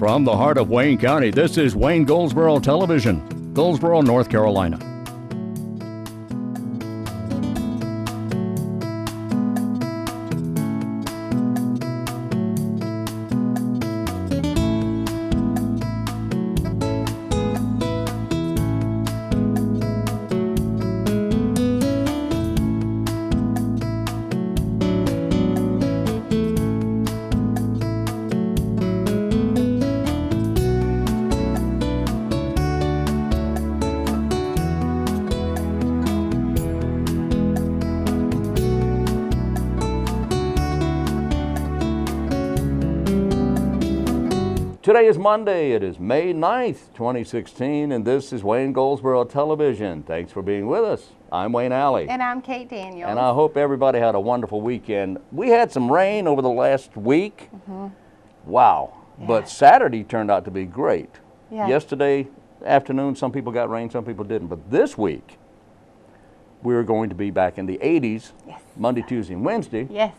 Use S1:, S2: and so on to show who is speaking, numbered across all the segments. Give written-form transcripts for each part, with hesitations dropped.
S1: From the heart of Wayne County, this is Wayne Goldsboro Television, Goldsboro, North Carolina. Today is Monday. It is May 9th, 2016, and this is Wayne Goldsboro Television. Thanks for being with us. I'm Wayne Alley.
S2: And I'm Kate Daniels.
S1: And I hope everybody had a wonderful weekend. We had some rain over the last week. Wow.
S2: Yeah.
S1: But Saturday turned out to be great.
S2: Yeah.
S1: Yesterday afternoon, some people got rain, some people didn't. But this week, we're going to be back in the 80s,
S2: Yes.
S1: Monday, Tuesday, and Wednesday.
S2: Yes.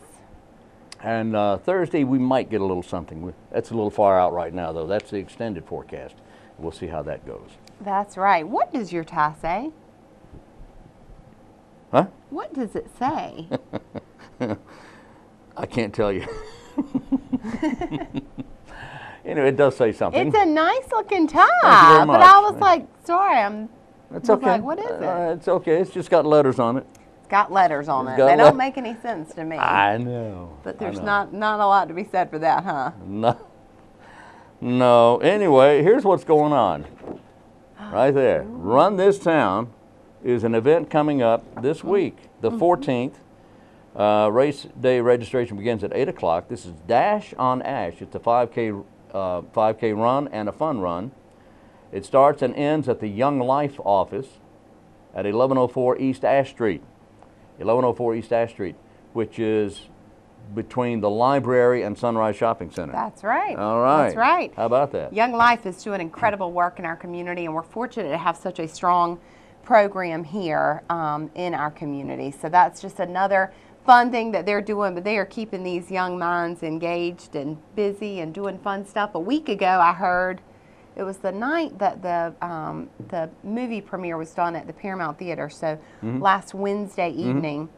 S1: And Thursday, we might get a little something. That's a little far out right now, though. That's the extended forecast. We'll see how that goes.
S2: That's right. What does your tie say?
S1: Huh?
S2: What does it say?
S1: I can't tell you. Anyway, it does say something.
S2: It's a nice looking tie.
S1: Thank you very
S2: But
S1: much.
S2: I was like, sorry,
S1: It's okay.
S2: like, what is it?
S1: It's okay. It's just got letters on it.
S2: It's got letters on
S1: It's
S2: it.
S1: got
S2: They don't make any sense to me.
S1: I know.
S2: But there's
S1: I know.
S2: not a lot to be said for that, huh?
S1: No. No. Anyway, here's what's going on. Right there. Run This Town is an event coming up this week, the 14th. Race day registration begins at 8 o'clock. This is Dash on Ash. It's a 5K run and a fun run. It starts and ends at the Young Life office at 1104 East Ash Street. 1104 East Ash Street, which is between the library and Sunrise Shopping Center.
S2: That's right.
S1: All right.
S2: That's right.
S1: How about that?
S2: Young Life is doing incredible work in our community, and we're fortunate to have such a strong program here in our community. So that's just another fun thing that they're doing, but they are keeping these young minds engaged and busy and doing fun stuff. A week ago, I heard it was the night that the movie premiere was done at the Paramount Theater. So last Wednesday evening,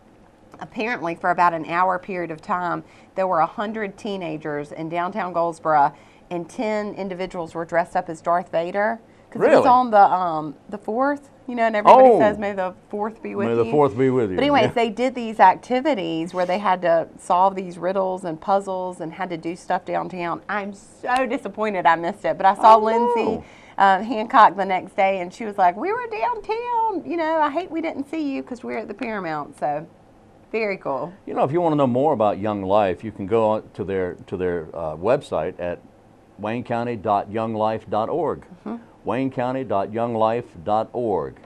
S2: apparently for about an hour period of time, there were 100 teenagers in downtown Goldsboro, and 10 individuals were dressed up as Darth Vader. Because it was on the 4th, you know, and everybody says, may the 4th be with you.
S1: May the 4th be with you.
S2: But anyways,
S1: Yeah.
S2: they did these activities where they had to solve these riddles and puzzles and had to do stuff downtown. I'm so disappointed I missed it. But I saw Lindsay Hancock the next day, and she was like, we were downtown. You know, I hate we didn't see you because we're at the Paramount. So very cool.
S1: You know, if you want to know more about Young Life, you can go to their website at waynecounty.younglife.org. waynecounty.younglife.org.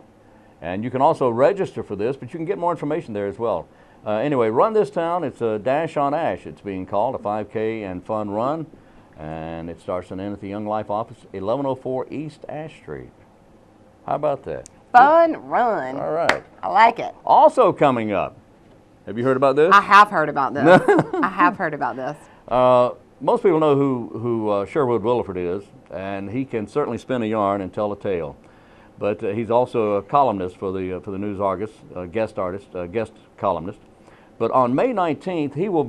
S1: And you can also register for this, but you can get more information there as well. Anyway, Run This Town, it's a Dash on Ash, it's being called, a 5K and fun run. And it starts and ends at the Young Life office, 1104 East Ash Street. How about that?
S2: Fun run.
S1: All right.
S2: I like it.
S1: Also coming up, have you heard about this?
S2: I have heard about this. I have heard about this.
S1: Most people know who Sherwood Williford is, and he can certainly spin a yarn and tell a tale. But he's also a columnist for the News Argus, guest columnist. But on May 19th, he'll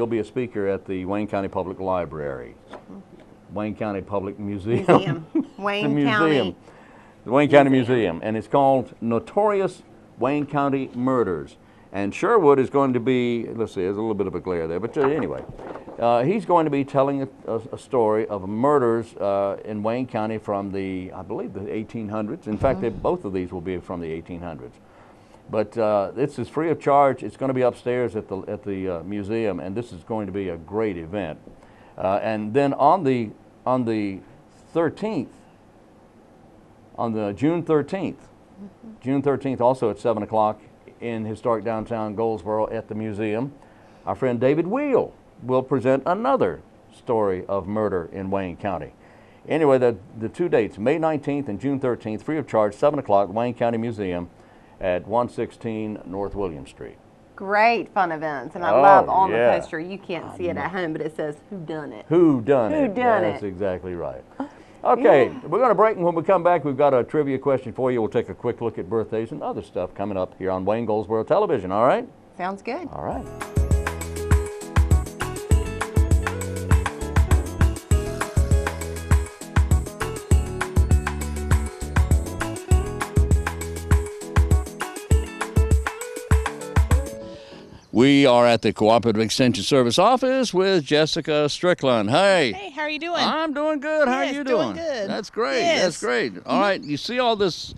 S1: be a speaker at the Wayne County Public Library, Wayne County Public Museum.
S2: Wayne County.
S1: The Wayne County Museum, and it's called Notorious Wayne County Murders. And Sherwood is going to be, let's see, there's a little bit of a glare there, but anyway, he's going to be telling a story of murders in Wayne County from I believe, the 1800s. In fact, both of these will be from the 1800s. But this is free of charge. It's going to be upstairs at the museum, and this is going to be a great event. And then on the 13th, on the June 13th, also at 7 o'clock in historic downtown Goldsboro at the museum, our friend David Wheel will present another story of murder in Wayne County. Anyway, the two dates, May 19th and June 13th, free of charge, 7 o'clock, Wayne County Museum at 116 North William Street.
S2: great fun events, and I
S1: Oh,
S2: love on
S1: yeah.
S2: the poster. You can't see it at home, but it says "Who Done It."
S1: Who done it?
S2: Who done
S1: That's
S2: it?
S1: exactly right. Okay,
S2: Yeah.
S1: we're going to break, and when we come back, we've got a trivia question for you. We'll take a quick look at birthdays and other stuff coming up here on Wayne Goldsboro Television, all right?
S2: Sounds good.
S1: All right. We are at the Cooperative Extension Service office with Jessica Strickland. Hey.
S3: Hey, how are you doing?
S1: I'm doing good. How are
S3: Yes,
S1: you
S3: doing
S1: doing?
S3: good.
S1: That's great.
S3: Yes.
S1: That's great. All right. You see all this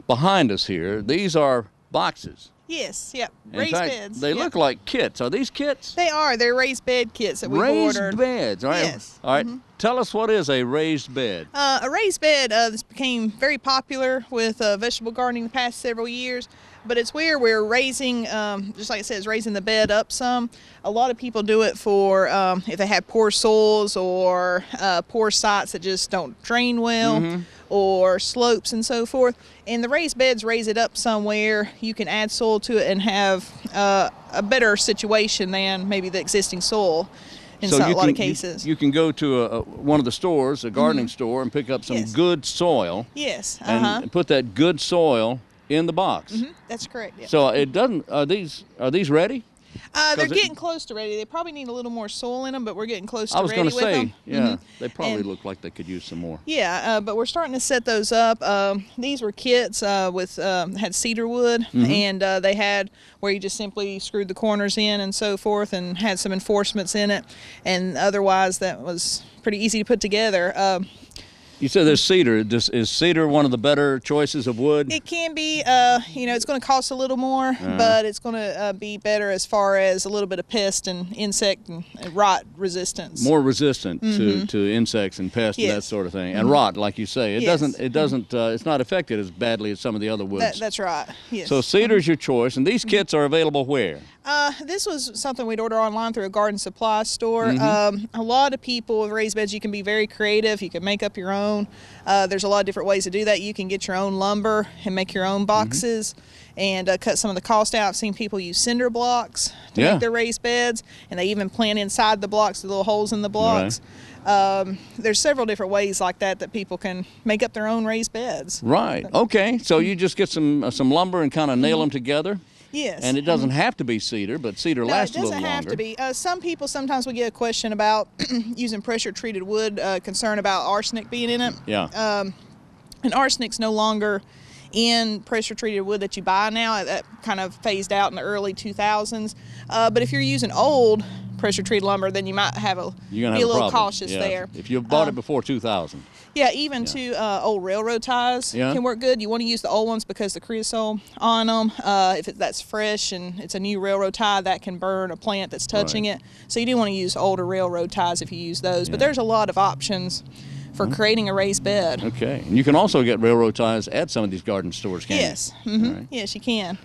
S1: behind us here? These are boxes.
S3: Yes, yep.
S1: In
S3: Raised
S1: fact,
S3: beds.
S1: they
S3: yep.
S1: look like kits. Are these kits?
S3: They are. They're raised bed kits that we've
S1: Raised
S3: ordered.
S1: beds. All right.
S3: Yes.
S1: All right. Tell us, what is a raised bed?
S3: A raised bed this became very popular with vegetable gardening the past several years, but it's where we're raising, just like it says, raising the bed up some. A lot of people do it for if they have poor soils or poor sites that just don't drain well, or slopes and so forth. And the raised beds raise it up somewhere. You can add soil to it and have a better situation than maybe the existing soil. In a lot of cases.
S1: You can go to one of the stores, a gardening store, and pick up some
S3: Yes.
S1: good soil
S3: Yes.
S1: and put that good soil in the box.
S3: That's correct. Yeah.
S1: So it doesn't. Are these ready?
S3: They're
S1: 'Cause it-
S3: getting close to ready. They probably need a little more soil in them, but we're getting close to
S1: I was
S3: ready
S1: going to
S3: with
S1: say,
S3: them.
S1: yeah, they probably
S3: And-
S1: look like they could use some more.
S3: Yeah, but we're starting to set those up. These were kits with had cedar wood, and they had where you just simply screwed the corners in and so forth, and had some enforcements in it. And otherwise, that was pretty easy to put together.
S1: You said there's cedar. Is cedar one of the better choices of wood?
S3: It can be, it's going to cost a little more, but it's going to be better as far as a little bit of pest and insect and rot resistance.
S1: More resistant to insects and pests and that
S3: Yes.
S1: sort of thing, and rot, like you say. It
S3: Yes.
S1: doesn't. It's not affected as badly as some of the other woods.
S3: That's right. Yes.
S1: So cedar's your choice, and these kits are available where?
S3: This was something we'd order online through a garden supply store. A lot of people with raised beds, you can be very creative. You can make up your own. There's a lot of different ways to do that. You can get your own lumber and make your own boxes and cut some of the cost out. I've seen people use cinder blocks to
S1: Yeah.
S3: make their raised beds, and they even plant inside the blocks, the little holes in the blocks. There's several different ways like that people can make up their own raised beds.
S1: Right. Okay. So you just get some lumber and kind of nail them together.
S3: Yes.
S1: And it doesn't have to be cedar, but cedar
S3: No,
S1: lasts
S3: it
S1: a little
S3: doesn't
S1: longer.
S3: have to be. Some people, sometimes we get a question about using pressure-treated wood, concern about arsenic being in it.
S1: Yeah.
S3: And arsenic's no longer in pressure-treated wood that you buy now. That kind of phased out in the early 2000s. But if you're using old pressure-treated lumber, then you might have be
S1: You're gonna
S3: a
S1: have
S3: little
S1: problem.
S3: cautious
S1: Yeah.
S3: there.
S1: If you bought it before 2000.
S3: Yeah, even to old railroad ties can work good. You want to use the old ones because the creosote on them, if that's fresh and it's a new railroad tie, that can burn a plant that's touching it. So you do want to use older railroad ties if you use those. But there's a lot of options for creating a raised bed.
S1: Okay. And you can also get railroad ties at some of these garden stores, can't
S3: Yes.
S1: you? Right.
S3: Yes, you can.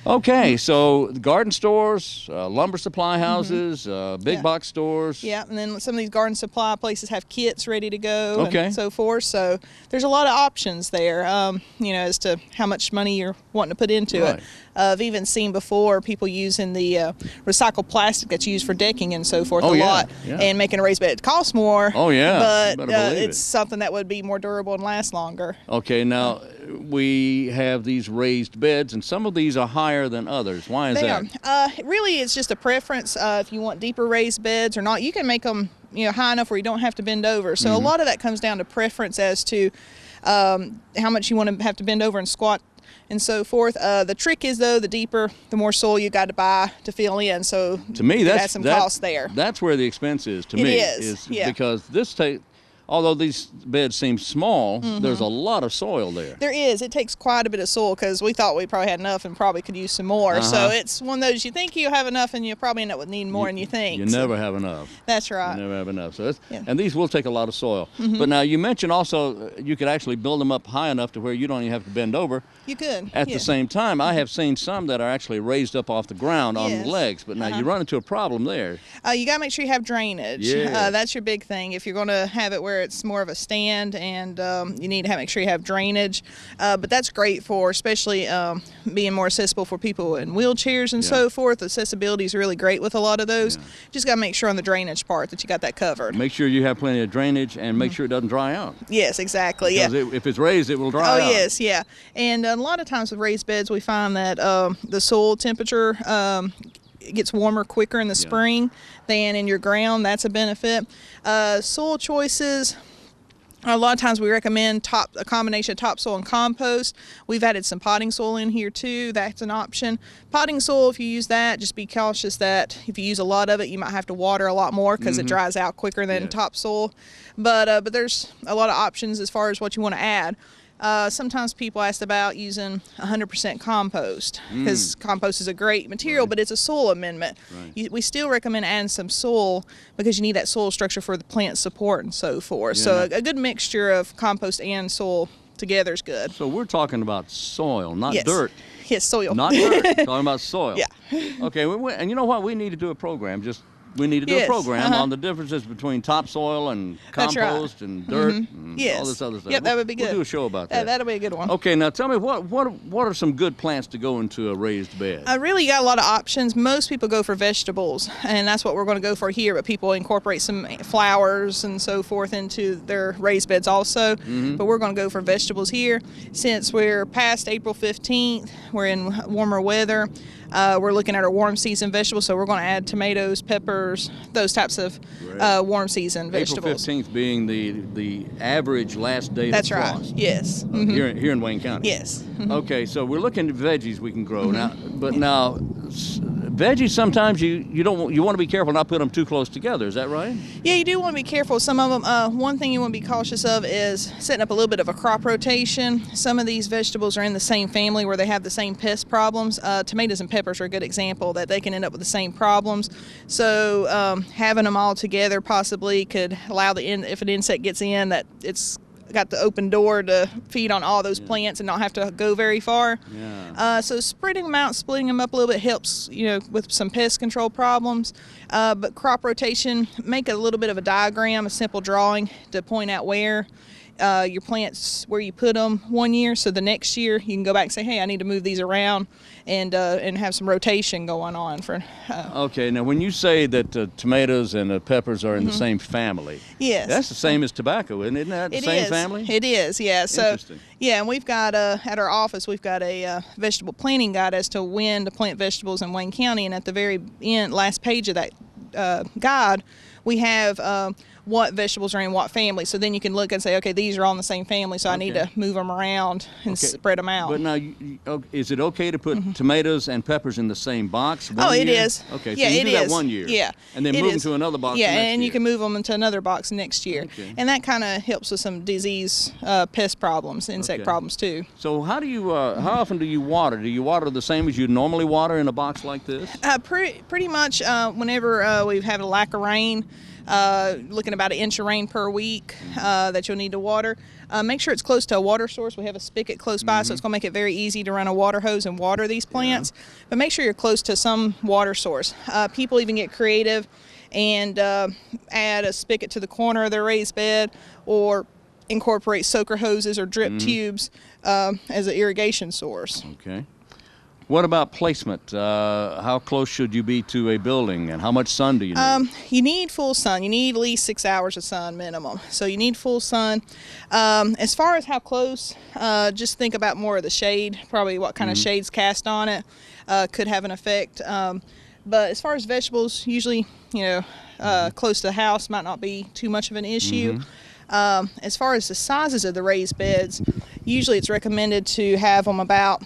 S1: Okay, so the garden stores, lumber supply houses, big
S3: Yeah.
S1: box stores.
S3: Yeah, and then some of these garden supply places have kits ready to go
S1: Okay.
S3: and so forth. So there's a lot of options there, as to how much money you're wanting to put into
S1: Right.
S3: it. I've even seen before people using the recycled plastic that's used for decking and so forth
S1: Oh,
S3: a
S1: yeah,
S3: lot,
S1: yeah.
S3: and making a raised bed. It costs more.
S1: Oh, yeah, you
S3: but
S1: better believe
S3: it's
S1: it.
S3: something that would be more durable and last longer.
S1: Okay, now we have these raised beds, and some of these are higher than others. Why is
S3: They
S1: that?
S3: are. Really, it's just a preference. If you want deeper raised beds or not, you can make them high enough where you don't have to bend over. So a lot of that comes down to preference as to how much you want to have to bend over and squat and so forth. The trick is, though, the deeper, the more soil you got to buy to fill in. So
S1: To me,
S3: you could
S1: that's
S3: add some cost there.
S1: That's where the expense is. To
S3: It
S1: me,
S3: is, yeah.
S1: because although these beds seem small, there's a lot of soil there.
S3: There is. It takes quite a bit of soil because we thought we probably had enough and probably could use some more. So it's one of those, you think you have enough and you probably end up with needing more than you think.
S1: You
S3: So
S1: never have enough.
S3: That's right.
S1: You never have enough. So
S3: Yeah.
S1: and these will take a lot of soil. But now you mentioned also you could actually build them up high enough to where you don't even have to bend over.
S3: You could.
S1: At
S3: yeah.
S1: the same time, I have seen some that are actually raised up off the ground on
S3: Yes.
S1: legs. But now you run into a problem there.
S3: You got to make sure you have drainage.
S1: Yeah.
S3: That's your big thing. If you're going to have it where it's more of a stand and you need to make sure you have drainage. But that's great for especially being more accessible for people in wheelchairs and so forth. Accessibility is really great with a lot of those. Just got to make sure on the drainage part that you got that covered.
S1: Make sure you have plenty of drainage and make sure it doesn't dry out.
S3: Yes, exactly.
S1: Because if it's raised, it will dry out.
S3: Oh, yes, yeah. And a lot of times with raised beds, we find that the soil temperature it gets warmer quicker in the spring than in your ground. That's a benefit. Soil choices. A lot of times we recommend a combination of topsoil and compost. We've added some potting soil in here too. That's an option. Potting soil, if you use that, just be cautious that if you use a lot of it, you might have to water a lot more because it dries out quicker than topsoil. But there's a lot of options as far as what you want to add. Sometimes people ask about using 100% compost because compost is a great material, but it's a soil amendment. We still recommend adding some soil because you need that soil structure for the plant support and so forth. So a good mixture of compost and soil together is good.
S1: So we're talking about soil, not dirt.
S3: Yes, soil.
S1: Not dirt. Talking about soil.
S3: Yeah.
S1: Okay, and you know what? We need to do a program. We need to do a program on the differences between topsoil and compost and dirt and all this other stuff.
S3: Yep, that would be good.
S1: We'll do a show about that.
S3: That'll be a good one.
S1: Okay, now tell me, what are some good plants to go into a raised bed?
S3: Really, you got a lot of options. Most people go for vegetables, and that's what we're going to go for here, but people incorporate some flowers and so forth into their raised beds also. But we're going to go for vegetables here. Since we're past April 15th, we're in warmer weather. We're looking at our warm season vegetables, so we're going to add tomatoes, peppers, those types of warm season vegetables.
S1: April 15th being the average last day
S3: That's
S1: of frost.
S3: right. Yes.
S1: Here in Wayne County.
S3: Yes.
S1: Okay, so we're looking at veggies we can grow now, but now veggies sometimes you want to be careful not put them too close together. Is that right?
S3: Yeah, you do want to be careful. Some of them. One thing you want to be cautious of is setting up a little bit of a crop rotation. Some of these vegetables are in the same family where they have the same pest problems. Tomatoes and peppers are a good example that they can end up with the same problems. So having them all together possibly could allow if an insect gets in, that it's got the open door to feed on all those plants and not have to go very far. So spreading them out, splitting them up a little bit helps, with some pest control problems. But crop rotation, make a little bit of a diagram, a simple drawing to point out where your plants, where you put them one year, so the next year you can go back and say, hey, I need to move these around and have some rotation going on. Okay,
S1: now when you say that tomatoes and peppers are in the same family, that's the same as tobacco, isn't it? The same family?
S3: It is, yeah. So,
S1: interesting.
S3: Yeah, and we've got, at our office, we've got a vegetable planting guide as to when to plant vegetables in Wayne County, and at the very end, last page of that guide, we have what vegetables are in what family. So then you can look and say, okay, these are all in the same family, so I need to move them around and spread them out.
S1: But now, is it okay to put tomatoes and peppers in the same box one year?
S3: It is.
S1: Okay, so you do that 1 year.
S3: Yeah.
S1: And then move them to another box the next
S3: and
S1: year.
S3: you can move them into another box next year.
S1: Okay.
S3: And that kind of helps with some disease, pest problems, insect problems too.
S1: So how often do you water? Do you water the same as you normally water in a box like this?
S3: Pretty much whenever we've had a lack of rain, looking about 1 inch of rain per week that you'll need to water. Make sure it's close to a water source. We have a spigot close by, so it's going to make it very easy to run a water hose and water these plants. But make sure you're close to some water source. People even get creative and add a spigot to the corner of their raised bed or incorporate soaker hoses or drip tubes as an irrigation source.
S1: Okay. What about placement? How close should you be to a building, and how much sun do you need?
S3: You need full sun. You need at least 6 hours of sun minimum. So you need full sun. As far as how close, just think about more of the shade, probably what kind of shade's cast on it could have an effect. But as far as vegetables, usually, close to the house might not be too much of an issue. As far as the sizes of the raised beds, usually it's recommended to have them about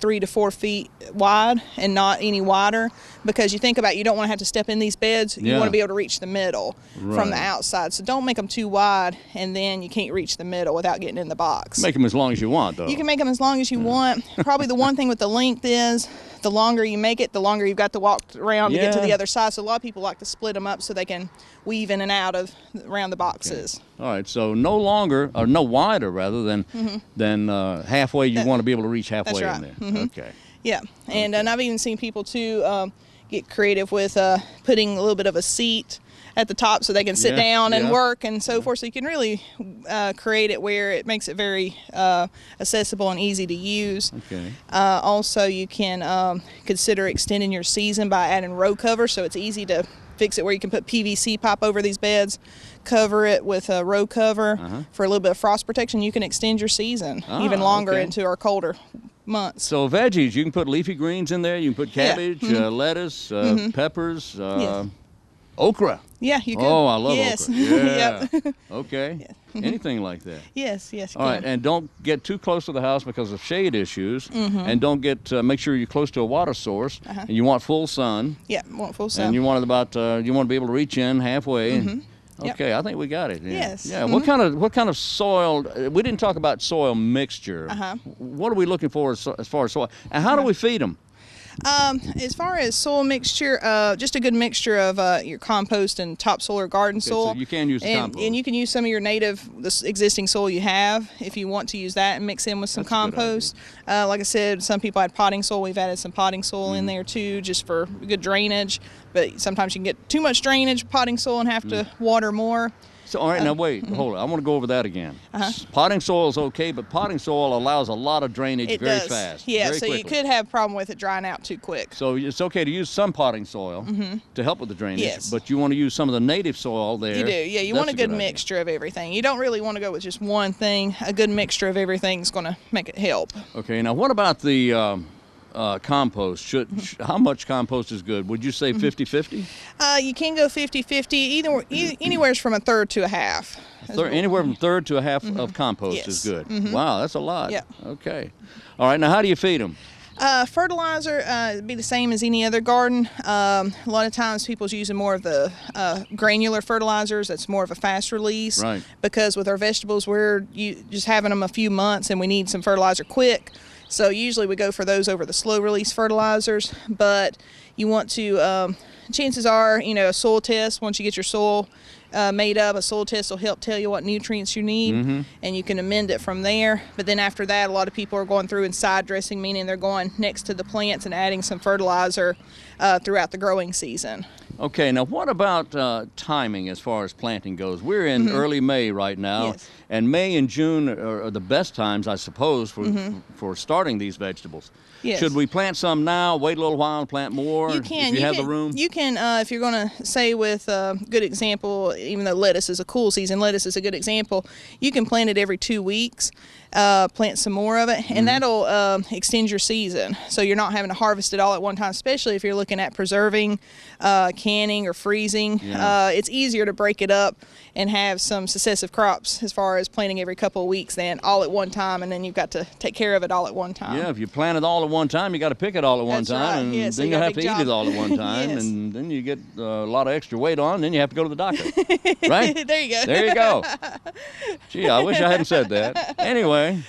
S3: 3 to 4 feet wide and not any wider, because you think about, you don't want to have to step in these beds. You want to be able to reach the middle from the outside. So don't make them too wide and then you can't reach the middle without getting in the box.
S1: Make them as long as you want, though.
S3: You can make them as long as you want. Probably the one thing with the length is the longer you make it, the longer you've got to walk around to get to the other side. So a lot of people like to split them up so they can weave in and out of around the boxes.
S1: Okay. All right, so no longer, or no wider rather than halfway. You want to be able to reach halfway
S3: That's right.
S1: in there. Okay.
S3: Yeah, and I've even seen people too get creative with putting a little bit of a seat at the top so they can sit
S1: Yeah,
S3: down and
S1: yeah.
S3: work and so forth. So you can really create it where it makes it very accessible and easy to use.
S1: Okay.
S3: Also, you can consider extending your season by adding row cover, so it's easy to fix it where you can put PVC pipe over these beds, cover it with a row cover for a little bit of frost protection. You can extend your season even longer
S1: okay.
S3: into our colder months.
S1: So veggies, you can put leafy greens in there. You can put cabbage, lettuce, peppers,
S3: Yes.
S1: okra.
S3: Yeah, you can.
S1: Oh, I love
S3: yes.
S1: okra. Yeah.
S3: Yep.
S1: Okay. Anything like that.
S3: Yes, you
S1: All right,
S3: can.
S1: and don't get too close to the house because of shade issues, and don't get. Make sure you're close to a water source, and you want full sun,
S3: Yeah, want full sun.
S1: and you want it about. You want to be able to reach in halfway.
S3: Yep.
S1: Okay, I think we got it. Yeah.
S3: Yes.
S1: Yeah. What kind of soil? We didn't talk about soil mixture. What are we looking for as far as soil? And how do we feed them?
S3: As far as soil mixture, just a good mixture of your compost and topsoil or garden soil.
S1: So you can use the compost.
S3: And you can use some of your this existing soil you have if you want to use that and mix in with some
S1: That's a good
S3: compost. Like I said, some people add potting soil. We've added some potting soil in there too, just for good drainage. But sometimes you can get too much drainage, potting soil, and have to water more.
S1: So, all right, now wait, hold on. I want to go over that again. Potting soil is okay, but potting soil allows a lot of drainage
S3: It
S1: very
S3: does.
S1: fast.
S3: Yeah,
S1: very
S3: so you
S1: quickly.
S3: could have a problem with it drying out too quick.
S1: So it's okay to use some potting soil to help with the drainage,
S3: Yes.
S1: but you want to use some of the native soil there.
S3: You do, yeah. You want a good mixture of everything. You don't really want to go with just one thing. A good mixture of everything is going to make it help.
S1: Okay, now what about the compost? How much compost is good? Would you say 50-50?
S3: You can go 50-50, anywhere from a third to a half.
S1: Anywhere from third to a half of compost is
S3: Yes.
S1: good. Wow, that's a lot.
S3: Yeah.
S1: Okay. All right, now how do you feed them?
S3: Fertilizer would be the same as any other garden. A lot of times people's using more of the granular fertilizers. That's more of a fast release.
S1: Right.
S3: Because with our vegetables, we're just having them a few months and we need some fertilizer quick. So usually we go for those over the slow release fertilizers. But you want to, chances are, a soil test, once you get your soil made up, a soil test will help tell you what nutrients you need, and you can amend it from there. But then after that, a lot of people are going through and side dressing, meaning they're going next to the plants and adding some fertilizer throughout the growing season.
S1: Okay, now what about timing as far as planting goes? We're in early May right now,
S3: Yes.
S1: and May and June are the best times, I suppose, for starting these vegetables.
S3: Yes.
S1: Should we plant some now, wait a little while and plant more
S3: You can.
S1: if you have the room?
S3: You can, if you're going to say with a good example, even though lettuce is a cool season, lettuce is a good example, you can plant it every 2 weeks, plant some more of it, and that'll extend your season. So you're not having to harvest it all at one time, especially if you're looking at preserving, canning, or freezing.
S1: Yeah.
S3: It's easier to break it up and have some successive crops as far as planting every couple of weeks than all at one time, and then you've got to take care of it all at one time.
S1: Yeah, if you plant it all at one time, you got to pick it all at one
S3: That's
S1: time,
S3: right.
S1: and
S3: Yeah, so
S1: then
S3: you
S1: you
S3: got a
S1: have to
S3: big
S1: eat
S3: job.
S1: it all at one time,
S3: Yes.
S1: and then you get a lot of extra weight on, then you have to go to the doctor, right?
S3: There you go.
S1: There you go. Gee, I wish I hadn't said that. Anyway,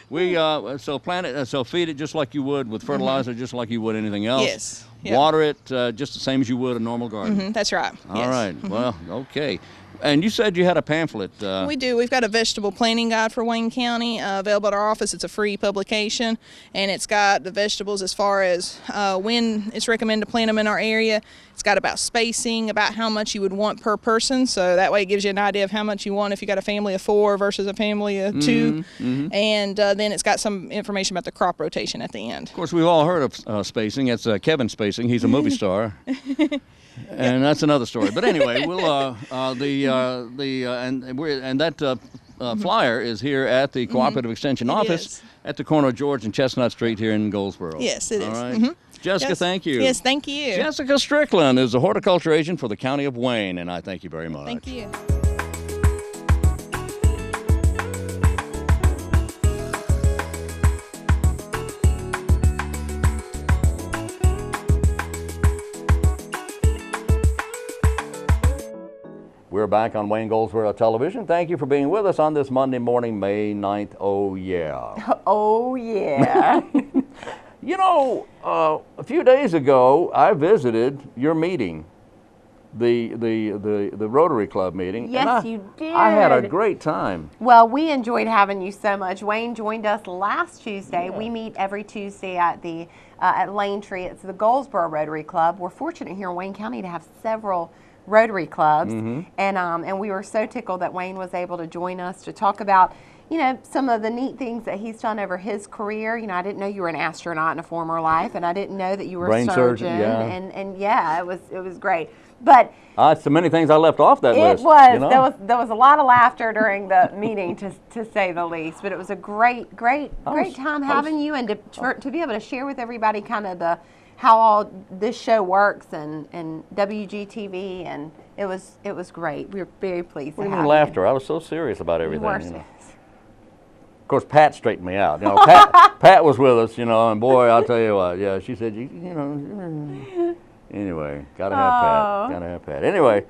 S1: we so plant it, so feed it just like you would with fertilizer, just like you would anything else.
S3: Yes. Yeah.
S1: Water it just the same as you would a normal garden.
S3: That's right.
S1: All
S3: Yes.
S1: right. Well, okay. And you said you had a pamphlet.
S3: We do. We've got a vegetable planting guide for Wayne County available at our office. It's a free publication, and it's got the vegetables as far as when it's recommended to plant them in our area. It's got about spacing, about how much you would want per person, so that way it gives you an idea of how much you want if you got a family of 4 versus a family of 2. And then it's got some information about the crop rotation at the end.
S1: Of course, we've all heard of spacing. That's Kevin Spacing. He's a movie star. And that's another story. But anyway, we'll that flyer is here at the Cooperative Extension office
S3: is.
S1: at the corner of George and Chestnut Street here in Goldsboro.
S3: Yes, it
S1: All
S3: is.
S1: right. Jessica,
S3: Yes.
S1: thank you.
S3: Yes, thank you.
S1: Jessica Strickland is the horticulture agent for the County of Wayne, and I thank you very much.
S3: Thank you.
S1: We're back on Wayne Goldsboro Television. Thank you for being with us on this Monday morning, May 9th. Oh, yeah.
S2: Oh, yeah.
S1: You know, a few days ago, I visited your meeting the Rotary Club meeting.
S2: Yes,
S1: and
S2: you did.
S1: I had a great time.
S2: Well, we enjoyed having you so much. Wayne joined us last Tuesday.
S1: Yeah.
S2: We meet every Tuesday at the at Lane Tree. It's the Goldsboro Rotary Club. We're fortunate here in Wayne County to have several Rotary clubs, and we were so tickled that Wayne was able to join us to talk about, you know, some of the neat things that he's done over his career. You know, I didn't know you were an astronaut in a former life, and I didn't know that you were
S1: Brain
S2: a
S1: surgeon,
S2: surgeon.
S1: yeah.
S2: And yeah, it was great. But
S1: So many things I left off that
S2: it
S1: list.
S2: was,
S1: you know?
S2: there was a lot of laughter during the meeting, to say the least. But it was a great time having you, and to be able to share with everybody kind of how all this show works and WGTV, and it was great. We were very pleased.
S1: What do
S2: to
S1: you
S2: have
S1: mean laughter? I was so serious about
S2: You
S1: everything.
S2: were
S1: You know.
S2: serious.
S1: Of course, Pat straightened me out. You know, Pat was with us. You know, and boy, I'll tell you what. Yeah, she said, you know. Anyway, gotta have Pat. Gotta have Pat. Anyway,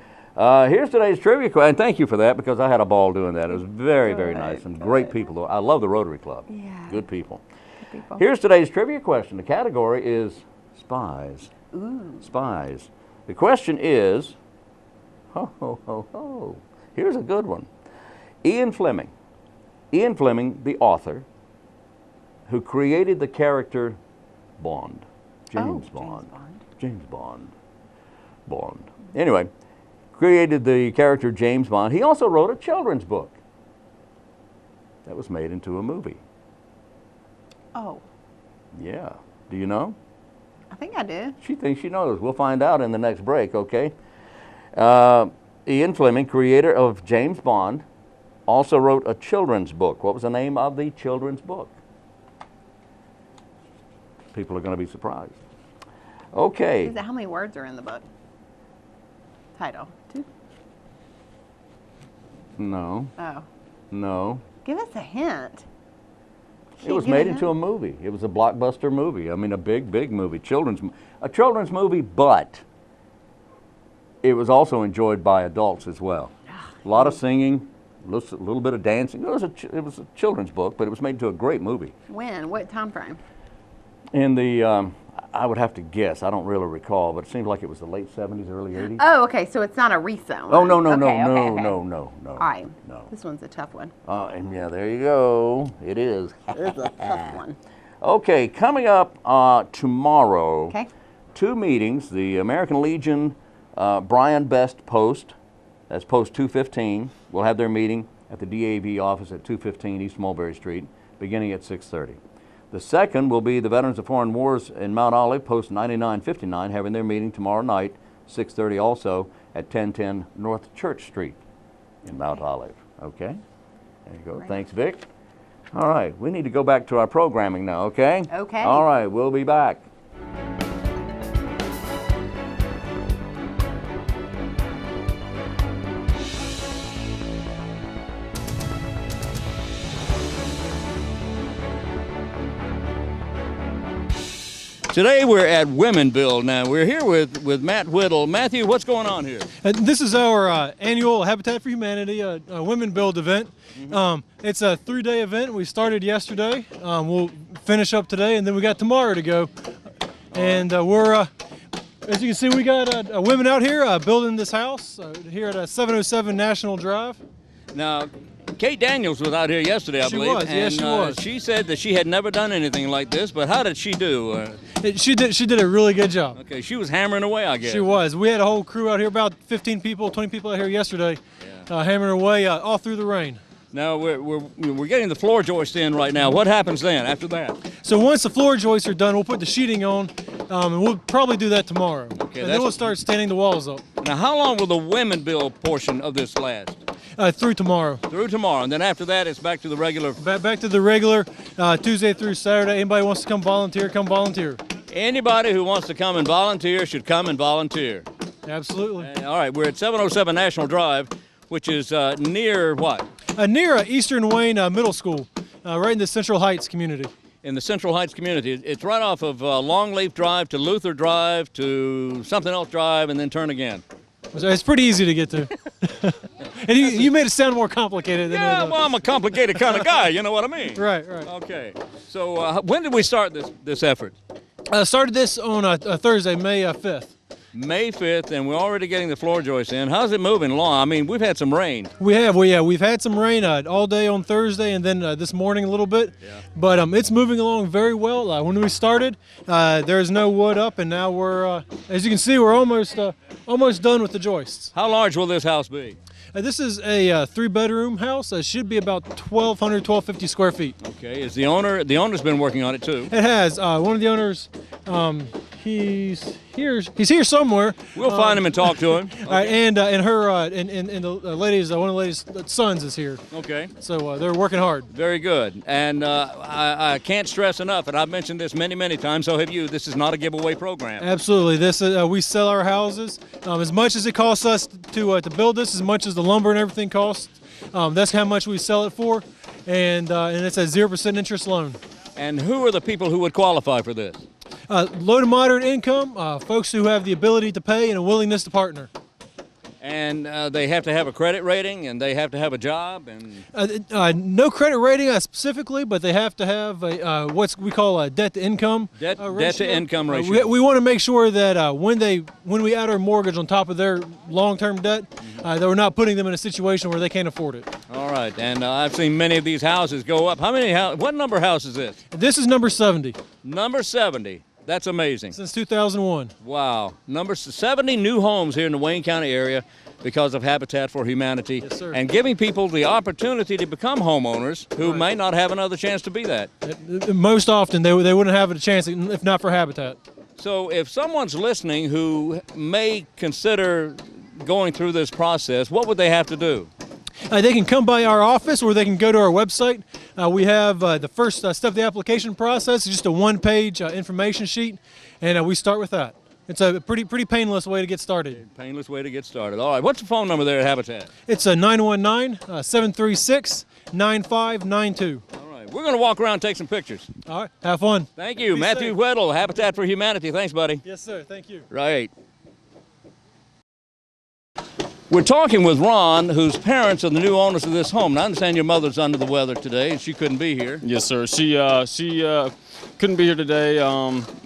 S1: here's today's trivia question. And thank you for that, because I had a ball doing that. It was very, very nice and great people. I love the Rotary Club.
S2: Yeah.
S1: Good people.
S2: Good people.
S1: Here's today's trivia question. The category is spies.
S2: Ooh.
S1: Spies. The question is, here's a good one. Ian Fleming, the author, who created the character Bond, James Bond. James Bond. Anyway, created the character James Bond. He also wrote a children's book that was made into a movie.
S2: Oh,
S1: Yeah. Do you know?
S2: I think I do.
S1: She thinks she knows. We'll find out in the next break, okay? Ian Fleming, creator of James Bond, also wrote a children's book. What was the name of the children's book? People are going to be surprised. Okay.
S2: Is it how many words are in the book? Title. 2?
S1: No.
S2: Oh.
S1: No.
S2: Give us a hint.
S1: It was made into a movie. It was a blockbuster movie. I mean, a big movie. A children's movie, but it was also enjoyed by adults as well. A lot of singing, a little bit of dancing. It was a children's book, but it was made into a great movie.
S2: When? What time frame?
S1: In the, I would have to guess. I don't really recall, but it seems like it was the late 70s, early 80s.
S2: Oh, okay. So it's not a recent one.
S1: Oh, no.
S2: Okay.
S1: No.
S2: All right.
S1: No.
S2: This one's a tough one.
S1: And yeah, there you go. It is.
S2: It's a tough one.
S1: Okay, coming up tomorrow.
S2: Okay.
S1: 2 meetings. The American Legion Brian Best Post, that's Post 215, will have their meeting at the DAV office at 215 East Mulberry Street, beginning at 6:30. The second will be the Veterans of Foreign Wars in Mount Olive, Post 9959, having their meeting tomorrow night, 6:30 also, at 1010 North Church Street in Mount Olive. Okay? There you go.
S2: Great.
S1: Thanks, Vic. All right, we need to go back to our programming now, okay?
S2: Okay.
S1: All right, we'll be back. Today we're at Women Build. Now we're here with Matt Whittle. Matthew, what's going on here?
S4: This is our annual Habitat for Humanity Women Build event. It's a 3-day event. We started yesterday. We'll finish up today, and then we got tomorrow to go. And we're, as you can see, we got women out here building this house here at 707 National Drive.
S1: Now, Kate Daniels was out here yesterday, I
S4: She
S1: believe.
S4: was, yes, she was.
S1: She said that she had never done anything like this, but how did she do?
S4: She did a really good job.
S1: Okay, she was hammering away, I guess.
S4: She was. We had a whole crew out here, about 15 people, 20 people out here yesterday, hammering away all through the rain.
S1: Now we're getting the floor joist in right now. What happens then after that?
S4: So once the floor joists are done, we'll put the sheeting on, and we'll probably do that tomorrow.
S1: Okay,
S4: and then we'll start standing the walls up.
S1: Now, how long will the women build portion of this last?
S4: Through tomorrow.
S1: Through tomorrow, and then after that, it's back to the regular.
S4: Back to the regular Tuesday through Saturday. Anybody wants to come volunteer, come volunteer.
S1: Anybody who wants to come and volunteer should come and volunteer.
S4: Absolutely.
S1: All right, we're at 707 National Drive, which is near what?
S4: Near Eastern Wayne Middle School, right in the Central Heights community.
S1: In the Central Heights community. It's right off of Longleaf Drive to Luther Drive to something else drive and then turn again.
S4: So it's pretty easy to get to. And you made it sound more complicated than
S1: Yeah,
S4: it is.
S1: well, I'm a complicated kind of guy, you know what I mean?
S4: Right.
S1: Okay, so when did we start this effort?
S4: Started this on a Thursday, May 5th.
S1: May 5th, and we're already getting the floor joists in. How's it moving along? I mean, we've had some rain.
S4: We've had some rain all day on Thursday, and then this morning a little bit.
S1: Yeah.
S4: But it's moving along very well. When we started, there's no wood up, and now we're, as you can see, we're almost done with the joists.
S1: How large will this house be?
S4: This is a 3-bedroom house. It should be about 1,250 square feet.
S1: Okay. Is the owner's been working on it too?
S4: It has. One of the owners, he's here somewhere.
S1: We'll find him and talk to him.
S4: And her and the ladies, one of the ladies' sons is here.
S1: Okay.
S4: So they're working hard.
S1: Very good. And I can't stress enough, and I've mentioned this many times, so have you, this is not a giveaway program.
S4: Absolutely. This we sell our houses as much as it costs us to build this, as much as the lumber and everything costs. That's how much we sell it for, and it's a 0% interest loan.
S1: And who are the people who would qualify for this?
S4: Low to moderate income, folks who have the ability to pay and a willingness to partner.
S1: And they have to have a credit rating, and they have to have a job, and
S4: no credit rating specifically, but they have to have a what we call a debt-to-income ratio.
S1: Debt-to-income ratio.
S4: We want to make sure that when we add our mortgage on top of their long-term debt, that we're not putting them in a situation where they can't afford it.
S1: All right, and I've seen many of these houses go up. What number house is this?
S4: This is number 70.
S1: Number 70. That's amazing.
S4: Since 2001.
S1: Wow. Number 70 new homes here in the Wayne County area because of Habitat for Humanity.
S4: Yes, sir.
S1: And giving people the opportunity to become homeowners who may not have another chance to be that.
S4: Most often, they wouldn't have a chance if not for Habitat.
S1: So if someone's listening who may consider going through this process, what would they have to do?
S4: They can come by our office, or they can go to our website. We have the first step of the application process is just a one-page information sheet, and we start with that. It's a pretty painless way to get started.
S1: Painless way to get started. All right. What's the phone number there at Habitat?
S4: It's 919-736-9592.
S1: All right. We're going to walk around and take some pictures.
S4: All right. Have fun.
S1: Thank you.
S4: Be
S1: Matthew
S4: safe.
S1: Weddle, Habitat for Humanity. Thanks, buddy.
S4: Yes, sir. Thank you.
S1: Right. We're talking with Ron, whose parents are the new owners of this home. And I understand your mother's under the weather today, and she couldn't be here.
S5: Yes, sir. She couldn't be here today.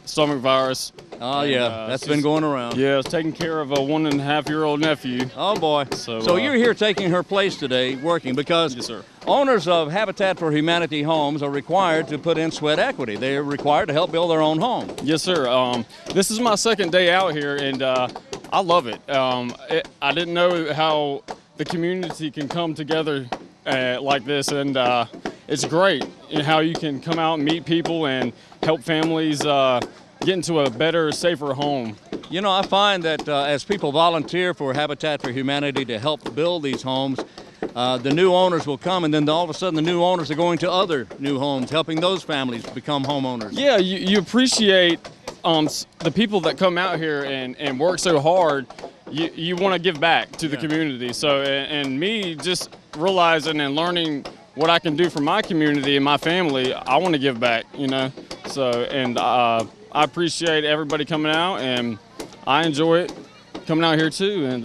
S5: Stomach virus.
S1: Oh, yeah. That's been going around.
S5: Yeah, taking care of a 1.5-year-old nephew.
S1: Oh, boy. So you're here taking her place today, working, because
S5: Yes, sir.
S1: owners of Habitat for Humanity homes are required to put in sweat equity. They are required to help build their own home.
S5: Yes, sir. This is my second day out here, and I love it. I didn't know how the community can come together like this, and it's great in how you can come out and meet people and help families get into a better, safer home.
S1: You know, I find that as people volunteer for Habitat for Humanity to help build these homes, the new owners will come, and then all of a sudden the new owners are going to other new homes, helping those families become homeowners.
S5: Yeah, you appreciate the people that come out here and work so hard. You want to give back to the community. So, and me just realizing and learning what I can do for my community and my family, I want to give back, you know. So, and I appreciate everybody coming out, and I enjoy it coming out here too. And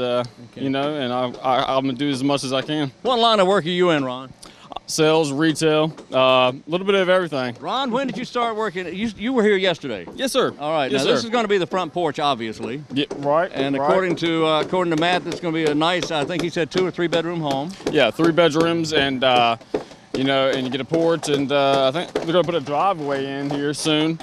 S5: you know, and I'm gonna do as much as I can.
S1: What line of work are you in, Ron?
S5: Sales, retail, a little bit of everything.
S1: Ron, when did you start working? You were here yesterday.
S5: Yes, sir.
S1: All right.
S5: Yes,
S1: now this
S5: sir.
S1: is going to be the front porch, obviously.
S5: Yeah, right.
S1: And
S5: right.
S1: according to Matt, it's going to be a nice, I think he said 2 or 3 bedroom home.
S5: Yeah, 3 bedrooms, and you know, and you get a porch, and I think they're gonna put a driveway in here soon.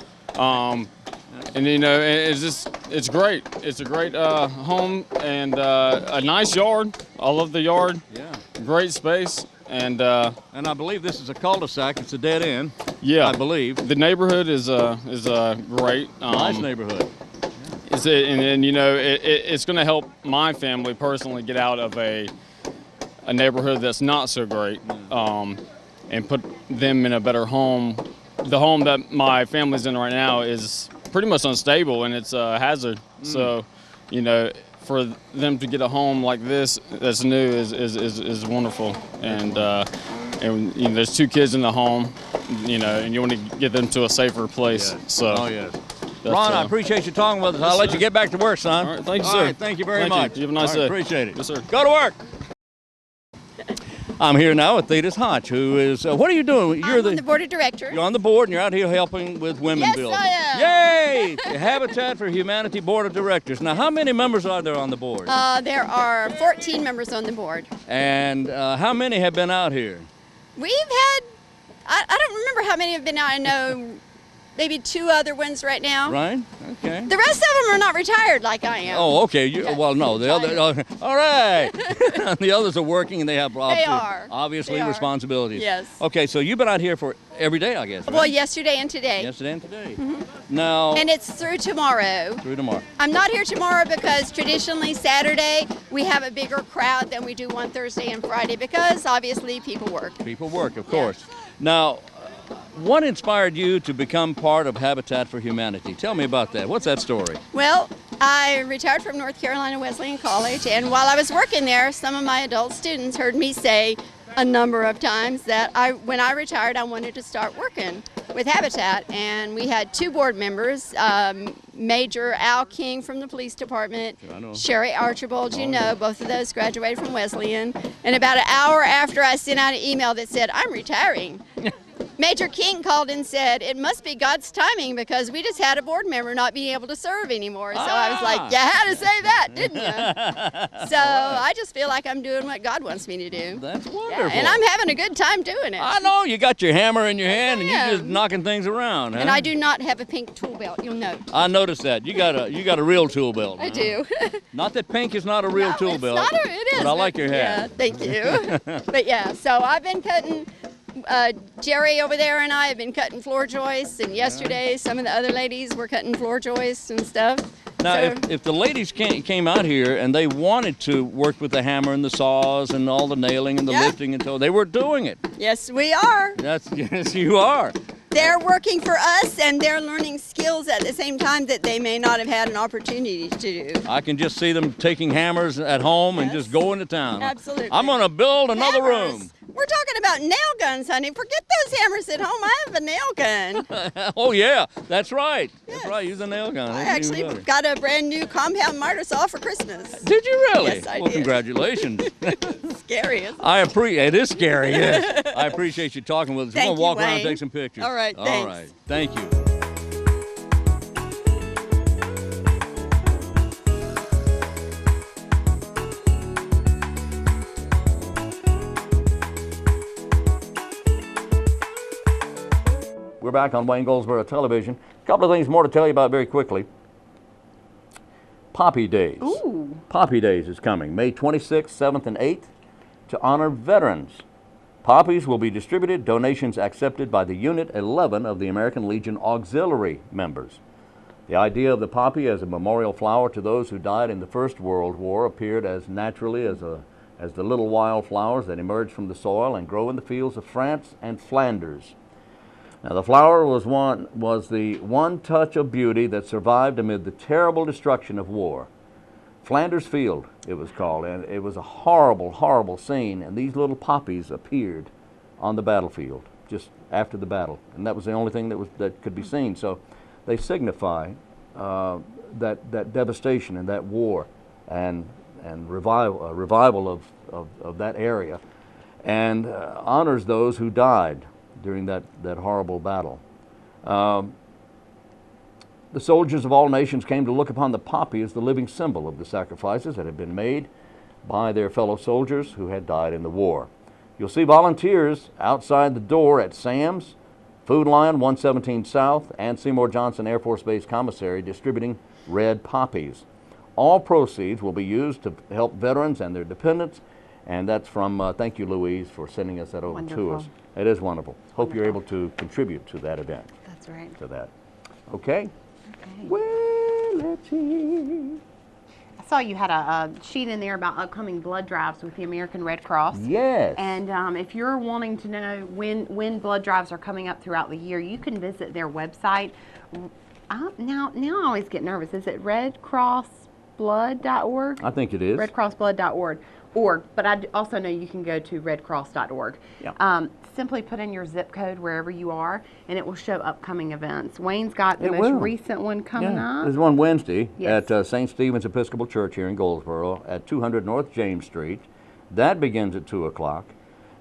S5: And you know, it's great. It's a great home, and a nice yard. I love the yard.
S1: Yeah.
S5: Great space, and
S1: I believe this is a cul-de-sac. It's a dead end.
S5: yeah,
S1: I believe.
S5: the neighborhood is great.
S1: Nice neighborhood.
S5: And you know, it's gonna help my family personally get out of a neighborhood that's not so great, and put them in a better home. The home that my family's in right now is pretty much unstable, and it's a hazard. So, you know, for them to get a home like this that's new is wonderful. And you know, there's 2 kids in the home, you know, and you want to get them to a safer place.
S1: Yes.
S5: So,
S1: Oh, yes. Ron, I appreciate you talking with us. I'll let you get back to work, son.
S5: All right, thank you,
S1: All
S5: sir.
S1: right, thank you very
S5: Thank you.
S1: much.
S5: You have a nice
S1: All right,
S5: day.
S1: Appreciate it.
S5: Yes, sir.
S1: Go to work. I'm here now with Thetis Hotch, who is, what are you doing?
S6: I'm on the board of directors.
S1: You're on the board and you're out here helping with women
S6: Yes,
S1: building.
S6: I am.
S1: Yay! The Habitat for Humanity Board of Directors. Now, how many members are there on the board?
S6: There are 14 members on the board.
S1: And how many have been out here?
S6: We've had, I don't remember how many have been out. I know maybe 2 other ones right now.
S1: Right? Okay.
S6: The rest of them are not retired like I am.
S1: Oh, okay.
S6: Yes,
S1: Well, no, the other. All right. The others are working, and they have obviously
S6: They are.
S1: responsibilities.
S6: Yes.
S1: Okay, so you've been out here for every day, I guess. Right?
S6: Well, yesterday and today.
S1: Yesterday and today. Now.
S6: And it's through tomorrow.
S1: Through tomorrow.
S6: I'm not here tomorrow because traditionally Saturday we have a bigger crowd than we do on Thursday and Friday because obviously people work.
S1: People work, of course. Now, what inspired you to become part of Habitat for Humanity? Tell me about that. What's that story?
S6: Well, I retired from North Carolina Wesleyan College, and while I was working there, some of my adult students heard me say a number of times that when I retired, I wanted to start working with Habitat. And we had 2 board members, Major Al King from the police department,
S1: I know.
S6: Sherry Archibald, both of those graduated from Wesleyan. And about an hour after I sent out an email that said, I'm retiring, Major King called and said, it must be God's timing because we just had a board member not being able to serve anymore. So I was like, you had to say that, didn't you? So I just feel like I'm doing what God wants me to do.
S1: That's wonderful.
S6: Yeah, and I'm having a good time doing it.
S1: I know, you got your hammer in your hand and
S6: I
S1: you're just
S6: am.
S1: knocking things around, huh?
S6: And I do not have a pink tool belt, you'll know.
S1: I noticed that. You got a real tool belt.
S6: I do.
S1: Not that pink is not a real
S6: No,
S1: tool
S6: it's
S1: belt.
S6: not it is.
S1: But I like your
S6: Yeah,
S1: hat.
S6: thank you. But yeah, so I've been cutting. Jerry over there and I have been cutting floor joists, and yesterday some of the other ladies were cutting floor joists and stuff.
S1: Now,
S6: So-
S1: if the ladies came out here and they wanted to work with the hammer and the saws and all the nailing and the
S6: Yeah.
S1: lifting and so, they were doing it.
S6: Yes, we are.
S1: Yes, you are.
S6: They're working for us and they're learning skills at the same time that they may not have had an opportunity to do.
S1: I can just see them taking hammers at home and
S6: Yes.
S1: just going to town.
S6: Absolutely.
S1: I'm going to build another
S6: Hammers.
S1: room.
S6: We're talking about nail guns, honey. Forget those hammers at home. I have a nail gun.
S1: Oh, yeah, that's right. That's
S6: Yes.
S1: right, use a nail gun.
S6: I
S1: That's even
S6: actually
S1: better.
S6: got a brand new compound miter saw for Christmas.
S1: Did you really?
S6: Yes, I
S1: well,
S6: did.
S1: congratulations.
S6: Scary, isn't it?
S1: It is scary, yes. I appreciate you talking with us. We're
S6: Thank
S1: going to
S6: you,
S1: walk around and
S6: Wayne.
S1: take some pictures.
S6: All right,
S1: All
S6: thanks.
S1: right, thank you. We're back on Wayne Goldsboro Television. A couple of things more to tell you about very quickly. Poppy Days.
S2: Ooh.
S1: Poppy Days is coming, May 26th, 7th, and 8th, to honor veterans. Poppies will be distributed, donations accepted by the Unit 11 of the American Legion Auxiliary members. The idea of the poppy as a memorial flower to those who died in the First World War appeared as naturally as the little wild flowers that emerge from the soil and grow in the fields of France and Flanders. Now, the flower was the one touch of beauty that survived amid the terrible destruction of war. Flanders Field, it was called, and it was a horrible, horrible scene, and these little poppies appeared on the battlefield just after the battle, and that was the only thing that could be seen. So they signify that devastation and that war and revival of that area, and honors those who died during that horrible battle. The soldiers of all nations came to look upon the poppy as the living symbol of the sacrifices that had been made by their fellow soldiers who had died in the war. You'll see volunteers outside the door at Sam's, Food Lion 117 South, and Seymour Johnson Air Force Base Commissary distributing red poppies. All proceeds will be used to help veterans and their dependents, and that's from, thank you, Louise, for sending us that over to
S2: Wonderful.
S1: us. It is wonderful. Hope you're able to contribute to that event,
S2: That's right.
S1: to that. Okay?
S2: Okay.
S1: Well, let's see.
S2: I saw you had a sheet in there about upcoming blood drives with the American Red Cross.
S1: Yes.
S2: And if you're wanting to know when blood drives are coming up throughout the year, you can visit their website. Now I always get nervous. Is it redcrossblood.org?
S1: I think it is.
S2: redcrossblood.org. But I also know you can go to redcross.org.
S1: Yeah.
S2: Simply put in your zip code wherever you are, and it will show upcoming events. Wayne's got the
S1: It
S2: most
S1: will.
S2: recent one coming up.
S1: There's one Wednesday
S2: Yes.
S1: at St. Stephen's Episcopal Church here in Goldsboro at 200 North James Street. That begins at 2 o'clock.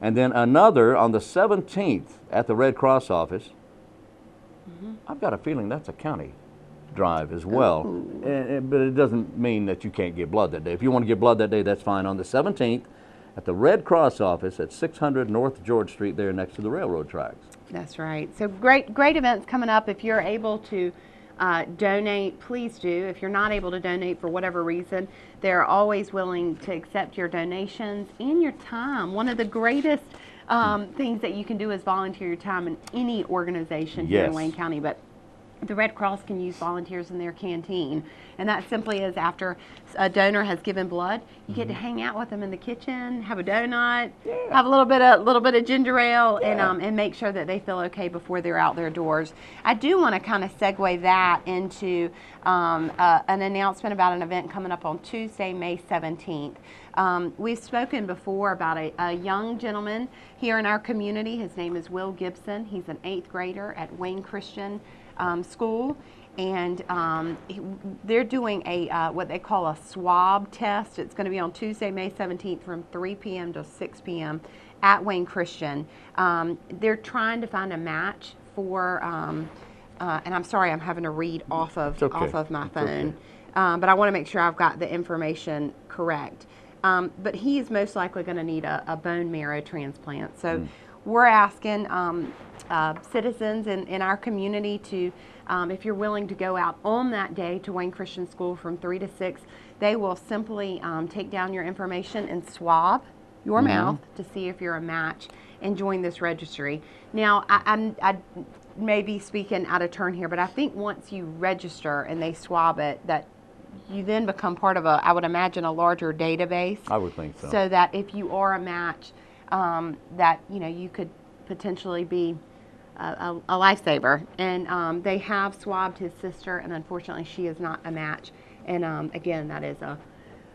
S1: and then another on the 17th at the Red Cross office. I've got a feeling that's a county drive as well. But it doesn't mean that you can't give blood that day. If you want to give blood that day, that's fine. On the 17th at the Red Cross office at 600 North George Street there next to the railroad tracks.
S2: That's right. So great events coming up. If you're able to donate, please do. If you're not able to donate for whatever reason, they're always willing to accept your donations and your time. One of the greatest things that you can do is volunteer your time in any organization here in Wayne County, but the Red Cross can use volunteers in their canteen, and that simply is after a donor has given blood, you get to hang out with them in the kitchen, have a donut, have a little bit of ginger ale, and make sure that they feel okay before they're out their doors. I do want to kind of segue that into an announcement about an event coming up on Tuesday, May 17th. We've spoken before about a young gentleman here in our community. His name is Will Gibson. He's an 8th grader at Wayne Christian School, and they're doing a what they call a swab test. It's going to be on Tuesday, May 17th from 3 p.m. to 6 p.m. at Wayne Christian. They're trying to find a match for, and I'm sorry, I'm having to read off of my phone, but I want to make sure I've got the information correct. But he is most likely going to need a bone marrow transplant. So we're asking citizens in our community to, if you're willing to go out on that day to Wayne Christian School from 3 to 6, they will simply take down your information and swab your mouth to see if you're a match and join this registry. Now, I may be speaking out of turn here, but I think once you register and they swab it, that you then become part of I would imagine, a larger database.
S1: I would think so.
S2: So that if you are a match, that you could potentially be a lifesaver. And they have swabbed his sister, and unfortunately she is not a match. And again, that is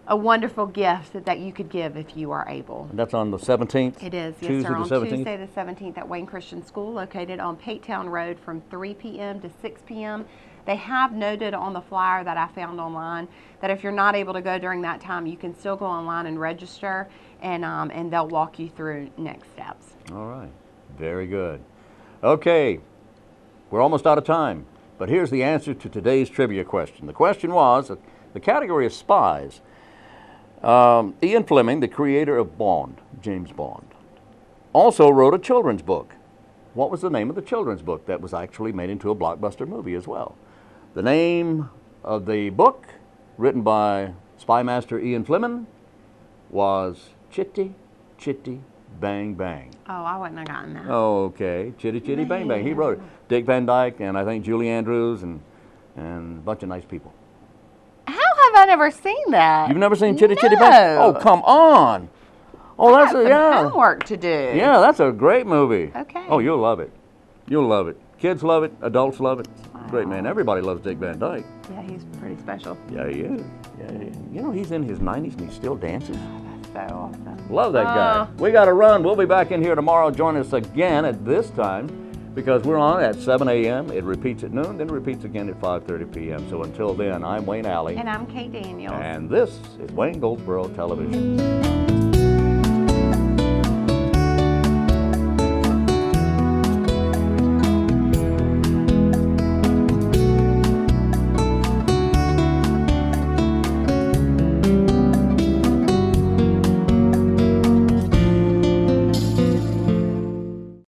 S2: a wonderful gift that you could give if you are able.
S1: And that's on the 17th?
S2: It is, yes,
S1: Tuesday
S2: sir,
S1: the
S2: on
S1: 17th?
S2: Tuesday the 17th at Wayne Christian School, located on Patetown Road from 3 p.m. to 6 p.m. They have noted on the flyer that I found online that if you're not able to go during that time, you can still go online and register, and they'll walk you through next steps.
S1: All right. Very good. Okay. We're almost out of time, but here's the answer to today's trivia question. The question was, the category of spies. Ian Fleming, the creator of Bond, James Bond, also wrote a children's book. What was the name of the children's book that was actually made into a blockbuster movie as well? The name of the book, written by Spy Master Ian Fleming, was Chitty Chitty Bang Bang.
S2: Oh, I wouldn't have gotten that.
S1: Okay, Chitty Chitty Bang Bang. He wrote it. Dick Van Dyke and I think Julie Andrews and a bunch of nice people.
S2: How have I never seen that?
S1: You've never seen Chitty Chitty Bang? Oh, come on. Oh,
S2: I got some homework to do.
S1: Yeah, that's a great movie.
S2: Okay.
S1: Oh, you'll love it. You'll love it. Kids love it. Adults love it.
S2: Wow.
S1: Great man. Everybody loves Dick Van Dyke.
S2: Yeah, he's pretty special.
S1: Yeah, he is. Yeah. He's in his 90s and he still dances.
S2: That's so awesome.
S1: Love that guy. We got to run. We'll be back in here tomorrow. Join us again at this time because we're on at 7 a.m. It repeats at noon, then it repeats again at 5:30 p.m. So until then, I'm Wayne Alley.
S2: And I'm Kate Daniels.
S1: And this is Wayne Goldsboro Television.